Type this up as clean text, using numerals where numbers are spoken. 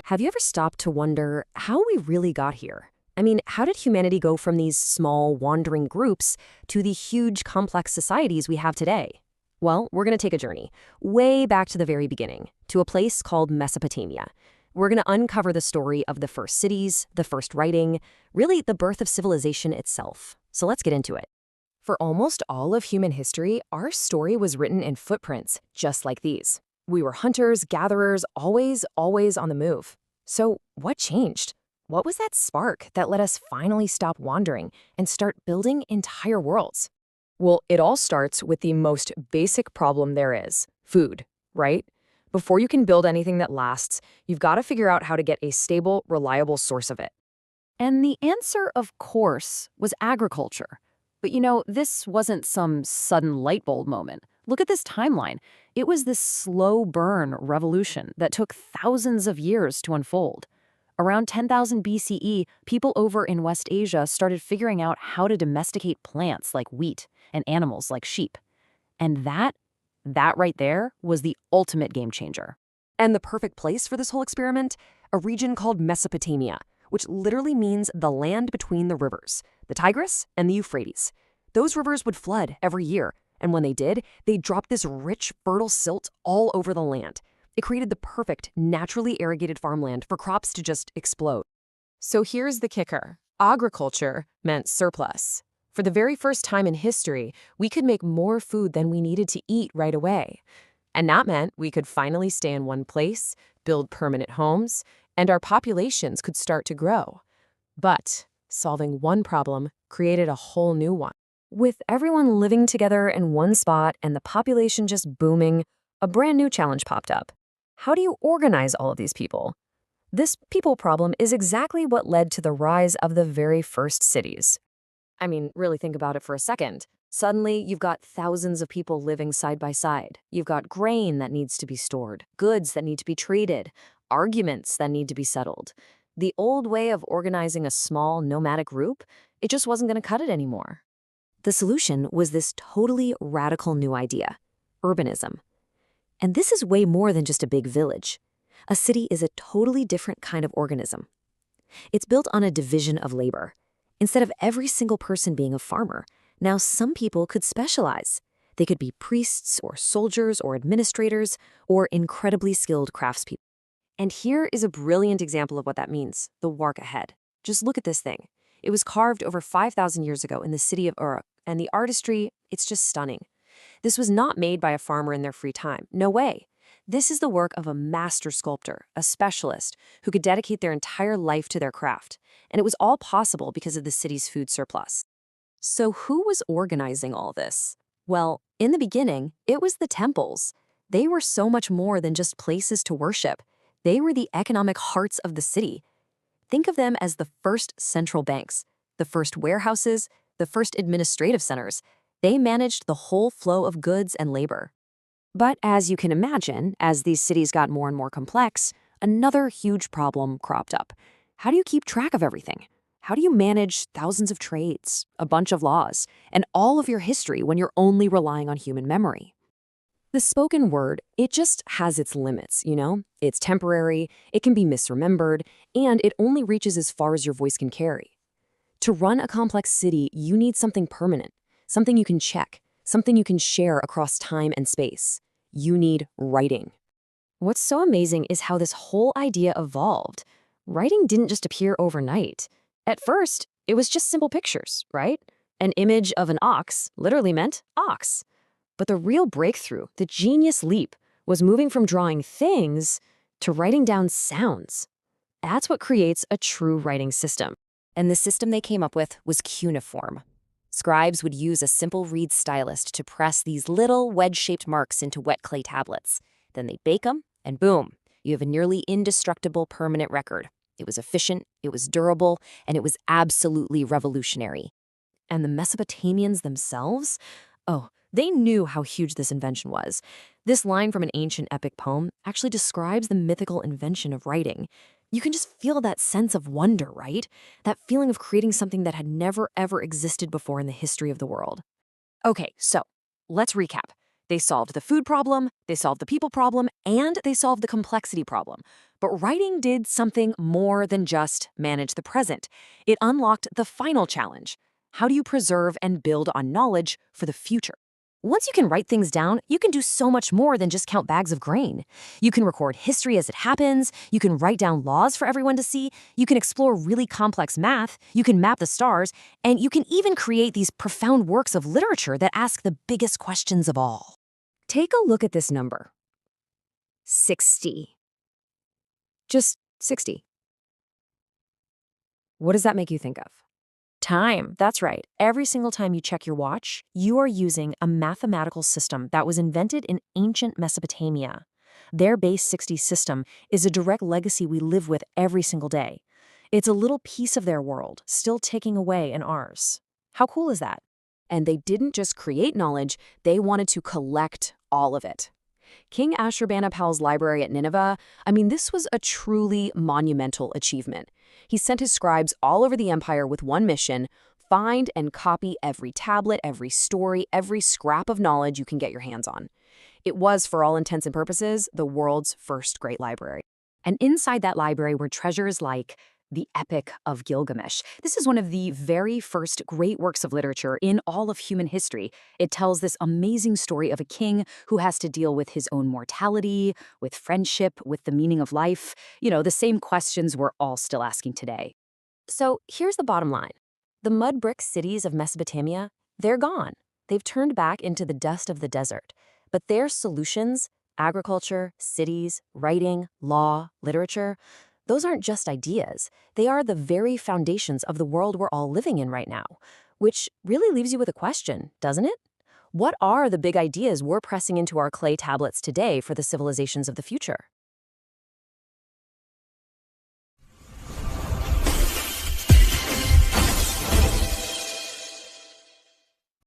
Have you ever stopped to wonder how we really got here? I mean, how did humanity go from these small, wandering groups to the huge, complex societies we have today? Well, we're going to take a journey way back to the very beginning, to a place called Mesopotamia. We're going to uncover the story of the first cities, the first writing, really the birth of civilization itself. So let's get into it. For almost all of human history, our story was written in footprints, just like these. We were hunters, gatherers, always on the move. So what changed? What was that spark that let us finally stop wandering and start building entire worlds? Well, it all starts with the most basic problem there is, food, right? Before you can build anything that lasts, you've got to figure out how to get a stable, reliable source of it. And the answer, of course, was agriculture. But this wasn't some sudden light bulb moment. Look at this timeline. It was this slow burn revolution that took thousands of years to unfold. Around 10,000 BCE, people over in West Asia started figuring out how to domesticate plants like wheat and animals like sheep. And that right there was the ultimate game changer. And the perfect place for this whole experiment? A region called Mesopotamia, which literally means the land between the rivers, the Tigris and the Euphrates. Those rivers would flood every year, and when they did, they dropped this rich, fertile silt all over the land. It created the perfect, naturally irrigated farmland for crops to just explode. So here's the kicker. Agriculture meant surplus. For the very first time in history, we could make more food than we needed to eat right away. And that meant we could finally stay in one place, build permanent homes, and our populations could start to grow. But solving one problem created a whole new one. With everyone living together in one spot and the population just booming, a brand new challenge popped up. How do you organize all of these people? This people problem is exactly what led to the rise of the very first cities. I mean, really think about it for a second. Suddenly, you've got thousands of people living side by side. You've got grain that needs to be stored, goods that need to be traded, arguments that need to be settled. The old way of organizing a small nomadic group, it just wasn't going to cut it anymore. The solution was this totally radical new idea, urbanism. And this is way more than just a big village. A city is a totally different kind of organism. It's built on a division of labor. Instead of every single person being a farmer, now some people could specialize. They could be priests or soldiers or administrators or incredibly skilled craftspeople. And here is a brilliant example of what that means, the Warka head. Just look at this thing. It was carved over 5,000 years ago in the city of Uruk, and the artistry, it's just stunning. This was not made by a farmer in their free time. No way. This is the work of a master sculptor, a specialist, who could dedicate their entire life to their craft. And it was all possible because of the city's food surplus. So who was organizing all this? Well, in the beginning, it was the temples. They were so much more than just places to worship. They were the economic hearts of the city. Think of them as the first central banks, the first warehouses, the first administrative centers. They managed the whole flow of goods and labor. But as you can imagine, as these cities got more and more complex, another huge problem cropped up. How do you keep track of everything? How do you manage thousands of trades, a bunch of laws, and all of your history when you're only relying on human memory? The spoken word, it just has its limits, It's temporary, it can be misremembered, and it only reaches as far as your voice can carry. To run a complex city, you need something permanent, something you can check, something you can share across time and space. You need writing. What's so amazing is how this whole idea evolved. Writing didn't just appear overnight. At first, it was just simple pictures, right? An image of an ox literally meant ox. But the real breakthrough, the genius leap, was moving from drawing things to writing down sounds. That's what creates a true writing system. And the system they came up with was cuneiform. Scribes would use a simple reed stylus to press these little wedge-shaped marks into wet clay tablets. Then they bake them, and boom, you have a nearly indestructible permanent record. It was efficient, it was durable, and it was absolutely revolutionary. And the Mesopotamians themselves? Oh, they knew how huge this invention was. This line from an ancient epic poem actually describes the mythical invention of writing. You can just feel that sense of wonder, right? That feeling of creating something that had never, ever existed before in the history of the world. Okay, so let's recap. They solved the food problem, they solved the people problem, and they solved the complexity problem. But writing did something more than just manage the present. It unlocked the final challenge. How do you preserve and build on knowledge for the future? Once you can write things down, you can do so much more than just count bags of grain. You can record history as it happens, you can write down laws for everyone to see, you can explore really complex math, you can map the stars, and you can even create these profound works of literature that ask the biggest questions of all. Take a look at this number. 60. Just 60. What does that make you think of? Time, that's right. Every single time you check your watch, you are using a mathematical system that was invented in ancient Mesopotamia. Their base 60 system is a direct legacy we live with every single day. It's a little piece of their world, still ticking away in ours. How cool is that? And they didn't just create knowledge, they wanted to collect all of it. King Ashurbanipal's library at Nineveh, this was a truly monumental achievement. He sent his scribes all over the empire with one mission: find and copy every tablet, every story, every scrap of knowledge you can get your hands on. It was, for all intents and purposes, the world's first great library. And inside that library were treasures like the Epic of Gilgamesh. This is one of the very first great works of literature in all of human history. It tells this amazing story of a king who has to deal with his own mortality, with friendship, with the meaning of life. The same questions we're all still asking today. So here's the bottom line. The mud brick cities of Mesopotamia, they're gone. They've turned back into the dust of the desert. But their solutions, agriculture, cities, writing, law, literature, those aren't just ideas. They are the very foundations of the world we're all living in right now. Which really leaves you with a question, doesn't it? What are the big ideas we're pressing into our clay tablets today for the civilizations of the future?